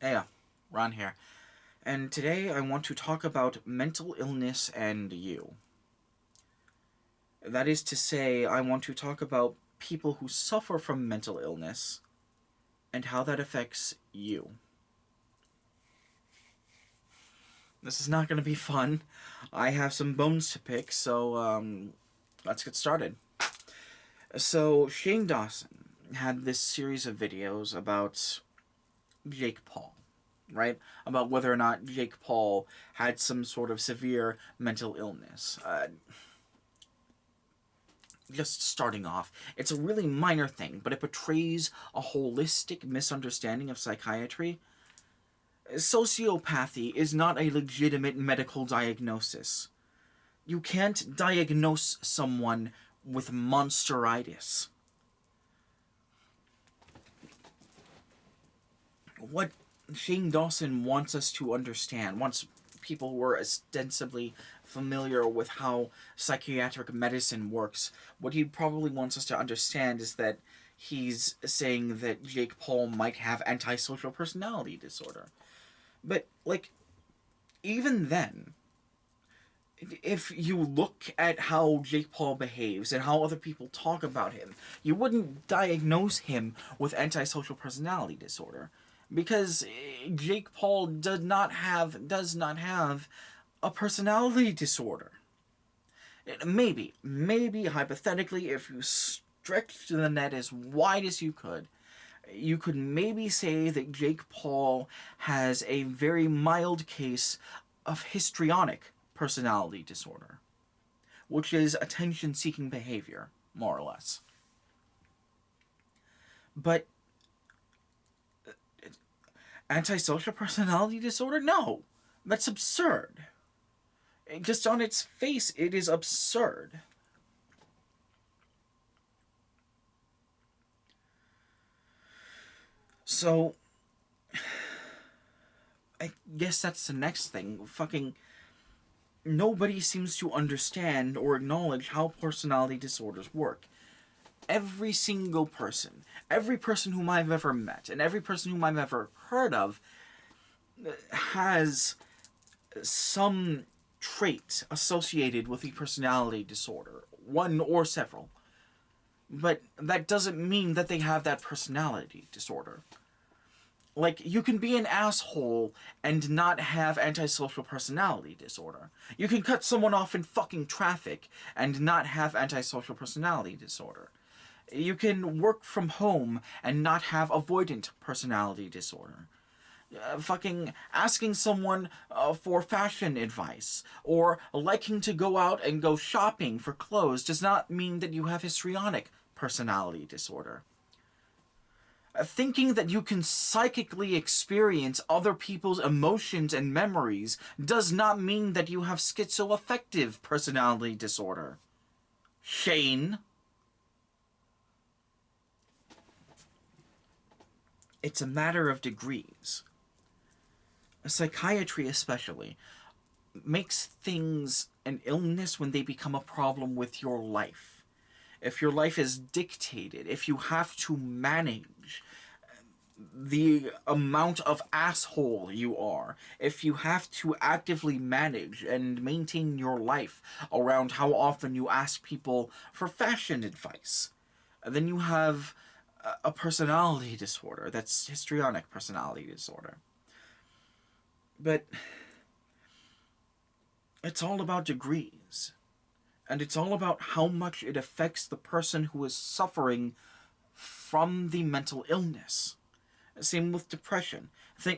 Hey, Ron here. And today I want to talk about mental illness and you. That is to say, I want to talk about people who suffer from mental illness and how that affects you. This is not going to be fun. I have some bones to pick, so let's get started. So, Shane Dawson had this series of videos about Jake Paul, right? About whether or not Jake Paul had some sort of severe mental illness. Just starting off, it's a really minor thing, but it portrays a holistic misunderstanding of psychiatry. Sociopathy is not a legitimate medical diagnosis. You can't diagnose someone with monsteritis. What Shane Dawson wants us to understand, wants people who are ostensibly familiar with how psychiatric medicine works, what he probably wants us to understand is that he's saying that Jake Paul might have antisocial personality disorder. But, even then, if you look at how Jake Paul behaves and how other people talk about him, you wouldn't diagnose him with antisocial personality disorder. Because Jake Paul does not have a personality disorder. Maybe hypothetically, if you stretched the net as wide as you could maybe say that Jake Paul has a very mild case of histrionic personality disorder, which is attention-seeking behavior, more or less. But antisocial personality disorder? No, that's absurd. Just on its face, it is absurd. So, I guess that's the next thing. Fucking nobody seems to understand or acknowledge how personality disorders work. Every person whom I've ever met, and every person whom I've ever heard of, has some trait associated with a personality disorder, one or several. But that doesn't mean that they have that personality disorder. Like, you can be an asshole and not have antisocial personality disorder. You can cut someone off in fucking traffic and not have antisocial personality disorder. You can work from home and not have avoidant personality disorder. Fucking asking someone for fashion advice or liking to go out and go shopping for clothes does not mean that you have histrionic personality disorder. Thinking that you can psychically experience other people's emotions and memories does not mean that you have schizoaffective personality disorder. Shane. It's a matter of degrees. Psychiatry, especially, makes things an illness when they become a problem with your life. If your life is dictated, if you have to manage the amount of asshole you are, if you have to actively manage and maintain your life around how often you ask people for fashion advice, then you have a personality disorder. That's histrionic personality disorder. But it's all about degrees. And it's all about how much it affects the person who is suffering from the mental illness. Same with depression.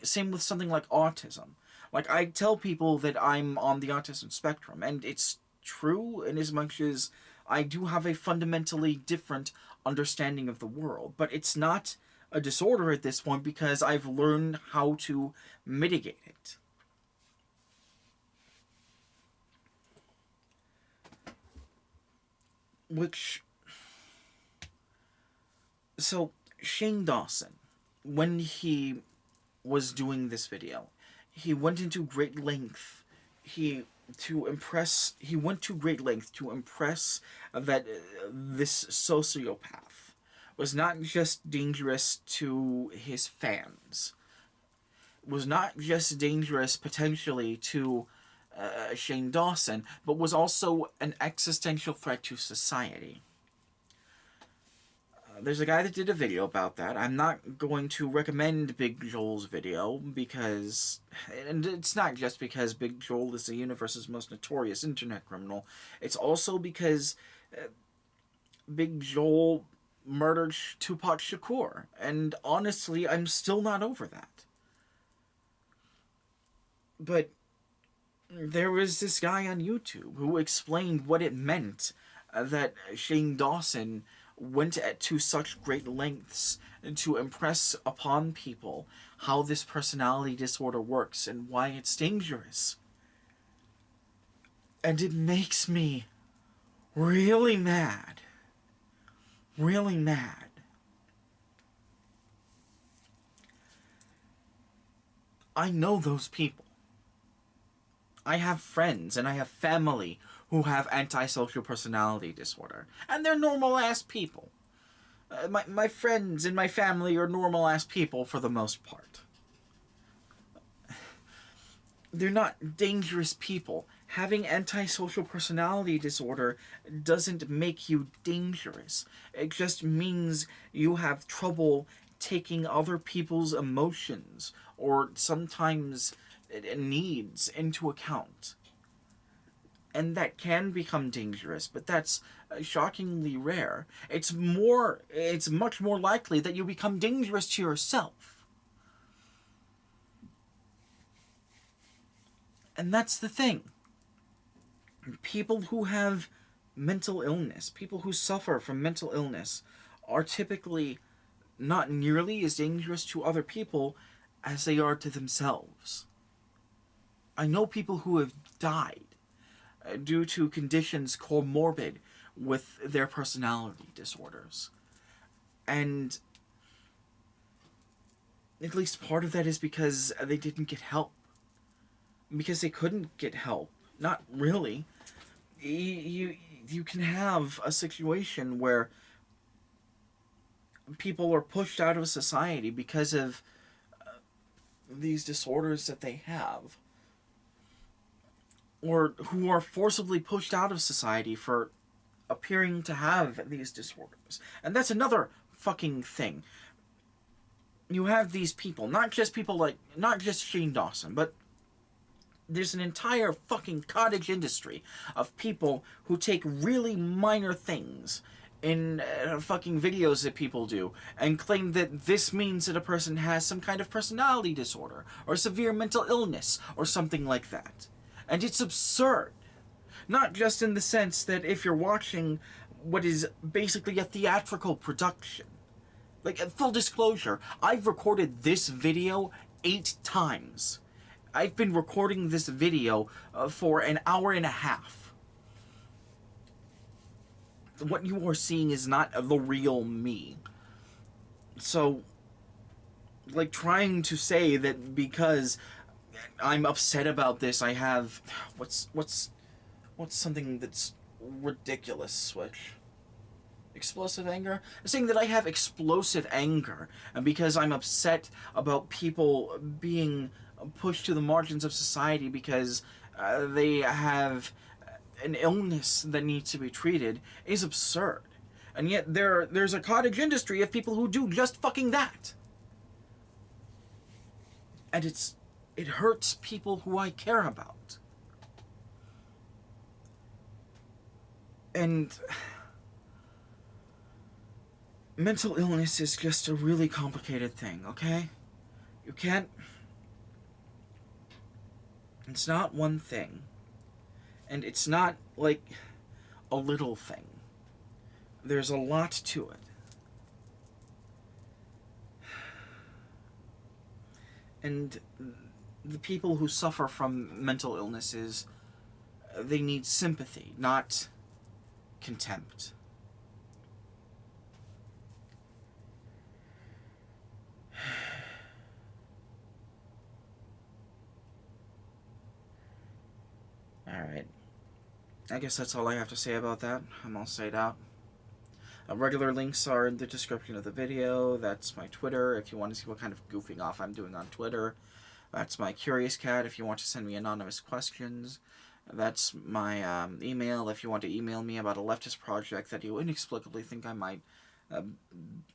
Same with something like autism. Like, I tell people that I'm on the autism spectrum, and it's true in as much as I do have a fundamentally different understanding of the world. But it's not a disorder at this point because I've learned how to mitigate it. Which... So, Shane Dawson, when he was doing this video, he went into great length. He went to great length to impress that this sociopath was not just dangerous to his fans. was not just dangerous potentially to Shane Dawson, but was also an existential threat to society. There's a guy that did a video about that. I'm not going to recommend Big Joel's video because, and it's not just because Big Joel is the universe's most notorious internet criminal. It's also because Big Joel murdered Tupac Shakur, and honestly, I'm still not over that. But there was this guy on YouTube who explained what it meant that Shane Dawson went to such great lengths to impress upon people how this personality disorder works and why it's dangerous. And it makes me really mad. Really mad. I know those people. I have friends and I have family who have antisocial personality disorder. And they're normal-ass people. My friends and my family are normal-ass people for the most part. They're not dangerous people. Having antisocial personality disorder doesn't make you dangerous. It just means you have trouble taking other people's emotions or sometimes needs into account. And that can become dangerous, but that's shockingly rare. It's much more likely that you become dangerous to yourself. And that's the thing. People who have mental illness, people who suffer from mental illness, are typically not nearly as dangerous to other people as they are to themselves. I know people who have died due to conditions comorbid with their personality disorders. And at least part of that is because they didn't get help. Because they couldn't get help. Not really. You can have a situation where people are pushed out of society because of these disorders that they have. Or who are forcibly pushed out of society for appearing to have these disorders. And that's another fucking thing. You have these people, not just Shane Dawson, but there's an entire fucking cottage industry of people who take really minor things in fucking videos that people do and claim that this means that a person has some kind of personality disorder or severe mental illness or something like that. And it's absurd. Not just in the sense that if you're watching what is basically a theatrical production. Like, full disclosure, I've recorded this video 8 times. I've been recording this video for an hour and a half. What you are seeing is not the real me. So, like, trying to say that because I'm upset about this, I have... What's something that's ridiculous, Switch? Explosive anger? I'm saying that I have explosive anger, and because I'm upset about people being pushed to the margins of society because they have an illness that needs to be treated, is absurd. And yet there's a cottage industry of people who do just fucking that. And it hurts people who I care about. And mental illness is just a really complicated thing, okay? You can't... It's not one thing. And it's not, like, a little thing. There's a lot to it. And the people who suffer from mental illnesses, they need sympathy, not contempt. Alright. I guess that's all I have to say about that. I'm all stayed out. Regular links are in the description of the video. That's my Twitter, if you want to see what kind of goofing off I'm doing on Twitter. That's my Curious Cat if you want to send me anonymous questions. That's my email if you want to email me about a leftist project that you inexplicably think I might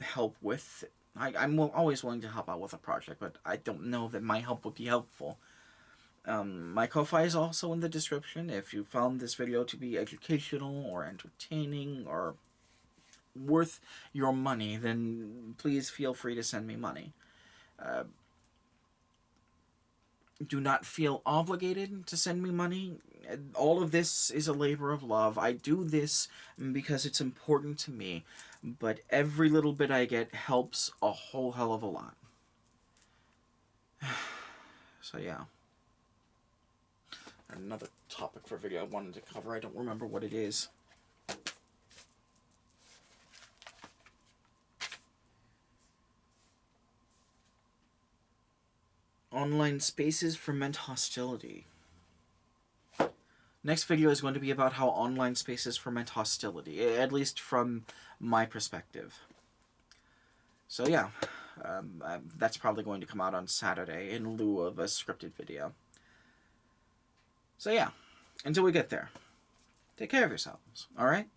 help with. I'm always willing to help out with a project, but I don't know that my help would be helpful. My Ko-Fi is also in the description. If you found this video to be educational or entertaining or worth your money, then please feel free to send me money. Do not feel obligated to send me money. All of this is a labor of love. I do this because it's important to me, but every little bit I get helps a whole hell of a lot. So yeah. Another topic for video I wanted to cover. I don't remember what it is. Online spaces foment hostility. Next video is going to be about how online spaces foment hostility, at least from my perspective. So yeah, that's probably going to come out on Saturday in lieu of a scripted video. So yeah, until we get there, take care of yourselves, alright?